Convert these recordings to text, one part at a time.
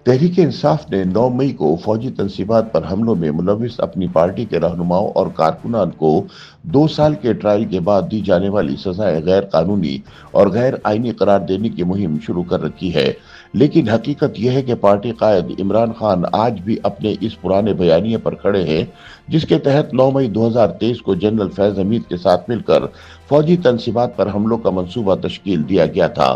تحریک انصاف نے 9 مئی کو فوجی تنصیبات پر حملوں میں ملوث اپنی پارٹی کے رہنماؤں اور کارکنان کو 2 سال کے ٹرائل کے بعد دی جانے والی سزائے غیر قانونی اور غیر آئینی قرار دینے کی مہم شروع کر رکھی ہے، لیکن حقیقت یہ ہے کہ پارٹی قائد عمران خان آج بھی اپنے اس پرانے بیانیے پر کھڑے ہیں جس کے تحت 9 مئی 2023 کو جنرل فیض حمید کے ساتھ مل کر فوجی تنصیبات پر حملوں کا منصوبہ تشکیل دیا گیا تھا۔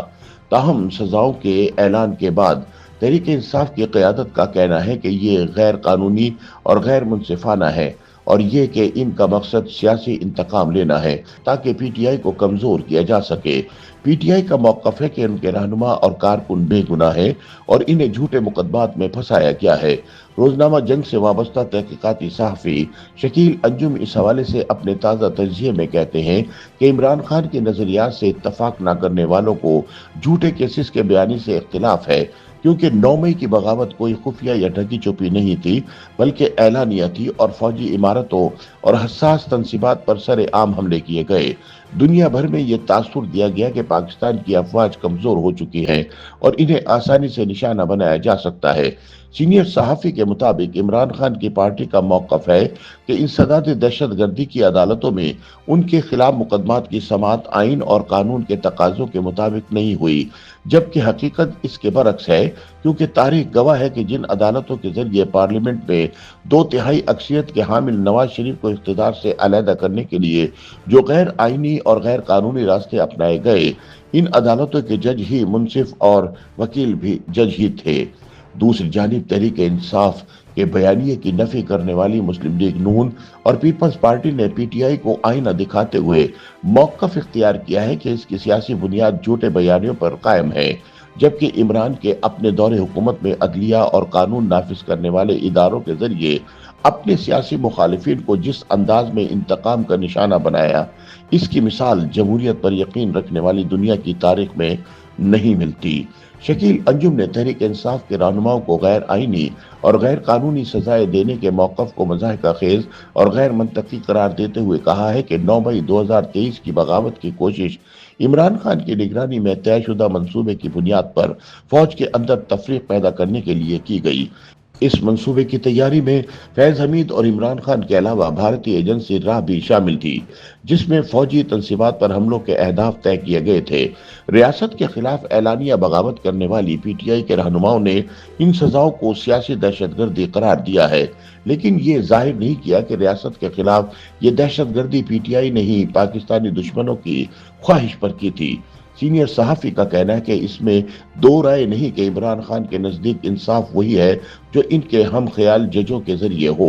تاہم سزاؤں کے اعلان کے بعد تحریک انصاف کی قیادت کا کہنا ہے کہ یہ غیر قانونی اور غیر منصفانہ ہے اور یہ کہ ان کا مقصد سیاسی انتقام لینا ہے تاکہ پی ٹی آئی کو کمزور کیا جا سکے۔ پی ٹی آئی کا موقف ہے کہ ان کے رہنما اور کارکن بے گناہ ہیں اور انہیں جھوٹے مقدمات میں پھنسایا گیا ہے۔ روزنامہ جنگ سے وابستہ تحقیقاتی صحافی شکیل انجم اس حوالے سے اپنے تازہ تجزیے میں کہتے ہیں کہ عمران خان کے نظریات سے اتفاق نہ کرنے والوں کو جھوٹے کیسز کے بیانی سے اختلاف ہے، کیونکہ 9 مئی کی بغاوت کوئی خفیہ یا ڈھکی چھپی نہیں تھی بلکہ اعلانیہ تھی اور فوجی عمارتوں اور حساس تنصیبات پر سر عام حملے کیے گئے۔ دنیا بھر میں یہ تاثر دیا گیا کہ پاکستان کی افواج کمزور ہو چکی ہیں اور انہیں آسانی سے نشانہ بنایا جا سکتا ہے۔ سینئر صحافی کے مطابق عمران خان کی پارٹی کا موقف ہے کہ انسداد دہشت گردی کی عدالتوں میں ان کے خلاف مقدمات کی سماعت آئین اور قانون کے تقاضوں کے مطابق نہیں ہوئی، جبکہ حقیقت اس کے برعکس ہے، کیونکہ تاریخ گواہ ہے کہ جن عدالتوں کے ذریعے پارلیمنٹ میں 2/3 اکثریت کے حامل نواز شریف کو اقتدار سے علیحدہ کرنے کے لیے جو غیر آئینی اور غیر قانونی راستے اپنائے گئے، ان عدالتوں کے جج ہی منصف اور وکیل بھی جج ہی تھے۔ دوسری جانب تحریک انصاف کے بیانیے کی نفی کرنے والی مسلم لیگ نون اور پیپلز پارٹی نے پی ٹی آئی کو آئینہ دکھاتے ہوئے موقف اختیار کیا ہے کہ اس کی سیاسی بنیاد جھوٹے بیانیوں پر قائم ہے، جبکہ عمران کے اپنے دور حکومت میں عدلیہ اور قانون نافذ کرنے والے اداروں کے ذریعے اپنے سیاسی مخالفین کو جس انداز میں انتقام کا نشانہ بنایا، اس کی مثال جمہوریت پر یقین رکھنے والی دنیا کی تاریخ میں نہیں ملتی۔ شکیل انجم نے تحریک انصاف کے رہنماؤں کو غیر آئینی اور غیر قانونی سزائیں دینے کے موقف کو مضحکہ خیز اور غیر منطقی قرار دیتے ہوئے کہا ہے کہ 9 مئی 2023 کی بغاوت کی کوشش عمران خان کی نگرانی میں طے شدہ منصوبے کی بنیاد پر فوج کے اندر تفریق پیدا کرنے کے لیے کی گئی۔ اس منصوبے کی تیاری میں فیض حمید اور عمران خان کے علاوہ بھارتی ایجنسی راہ بھی شامل تھی، جس میں فوجی تنصیبات پر حملوں کے اہداف طے کیے گئے تھے۔ ریاست کے خلاف اعلانیہ بغاوت کرنے والی پی ٹی آئی کے رہنماؤں نے ان سزاؤں کو سیاسی دہشت گردی قرار دیا ہے، لیکن یہ ظاہر نہیں کیا کہ ریاست کے خلاف یہ دہشت گردی پی ٹی آئی نے ہی پاکستانی دشمنوں کی خواہش پر کی تھی۔ سینئر صحافی کا کہنا ہے کہ اس میں دو رائے نہیں کہ عمران خان کے نزدیک انصاف وہی ہے جو ان کے ہم خیال ججوں کے ذریعے ہو۔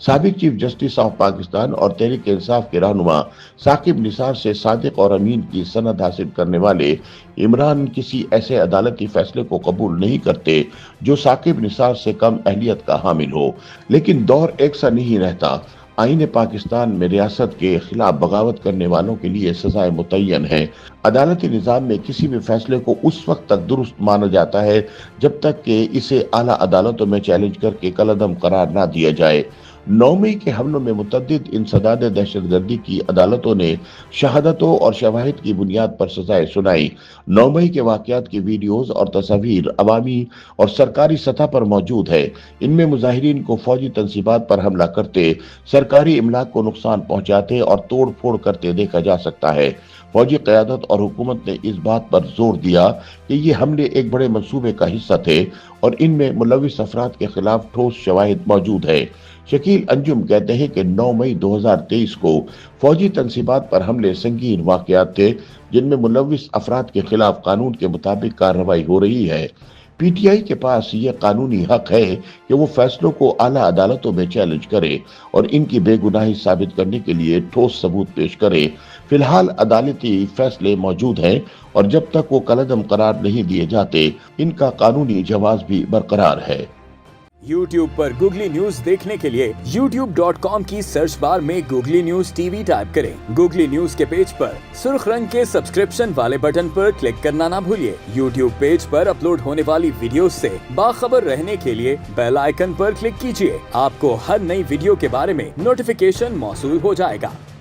سابق چیف جسٹس آف پاکستان اور تحریک انصاف کے رہنما ثاقب نثار سے صادق اور امین کی سند حاصل کرنے والے عمران کسی ایسے عدالتی فیصلے کو قبول نہیں کرتے جو ثاقب نثار سے کم اہلیت کا حامل ہو، لیکن دور ایک سا نہیں رہتا۔ آئین پاکستان میں ریاست کے خلاف بغاوت کرنے والوں کے لیے سزائیں متعین ہیں۔ عدالتی نظام میں کسی بھی فیصلے کو اس وقت تک درست مانا جاتا ہے جب تک کہ اسے اعلیٰ عدالتوں میں چیلنج کر کے کالعدم قرار نہ دیا جائے۔ 9 مئی کے حملوں میں متعدد انسداد دہشت گردی کی عدالتوں نے شہادتوں اور شواہد کی بنیاد پر سزائیں سنائی۔ 9 مئی کے واقعات کی ویڈیوز اور تصاویر عوامی اور سرکاری سطح پر موجود ہے۔ ان میں مظاہرین کو فوجی تنصیبات پر حملہ کرتے، سرکاری املاک کو نقصان پہنچاتے اور توڑ پھوڑ کرتے دیکھا جا سکتا ہے۔ فوجی قیادت اور حکومت نے اس بات پر زور دیا کہ یہ حملے ایک بڑے منصوبے کا حصہ تھے اور ان میں ملوث افراد کے خلاف ٹھوس شواہد موجود ہے۔ شکیل انجم کہتے ہیں کہ 9 مئی 2023 کو فوجی تنصیبات پر حملے سنگین واقعات تھے جن میں ملوث افراد کے خلاف قانون کے مطابق کارروائی ہو رہی ہے۔ پی ٹی آئی کے پاس یہ قانونی حق ہے کہ وہ فیصلوں کو اعلیٰ عدالتوں میں چیلنج کرے اور ان کی بے گناہی ثابت کرنے کے لیے ٹھوس ثبوت پیش کرے۔ فی الحال عدالتی فیصلے موجود ہیں اور جب تک وہ کالعدم قرار نہیں دیے جاتے، ان کا قانونی جواز بھی برقرار ہے۔ یوٹیوب پر گوگلی نیوز دیکھنے کے لیے youtube.com کی سرچ بار میں googly news T V type کریں۔ گوگلی نیوز کے پیج پر سرخ رنگ کے سبسکرپشن والے بٹن پر کلک کرنا نہ بھولیے۔ یوٹیوب پیج پر اپلوڈ ہونے والی ویڈیوز سے باخبر رہنے کے لیے بیل آئیکن پر کلک کیجیے۔ آپ کو ہر نئی ویڈیو کے بارے میں نوٹیفیکیشن موصول ہو جائے گا۔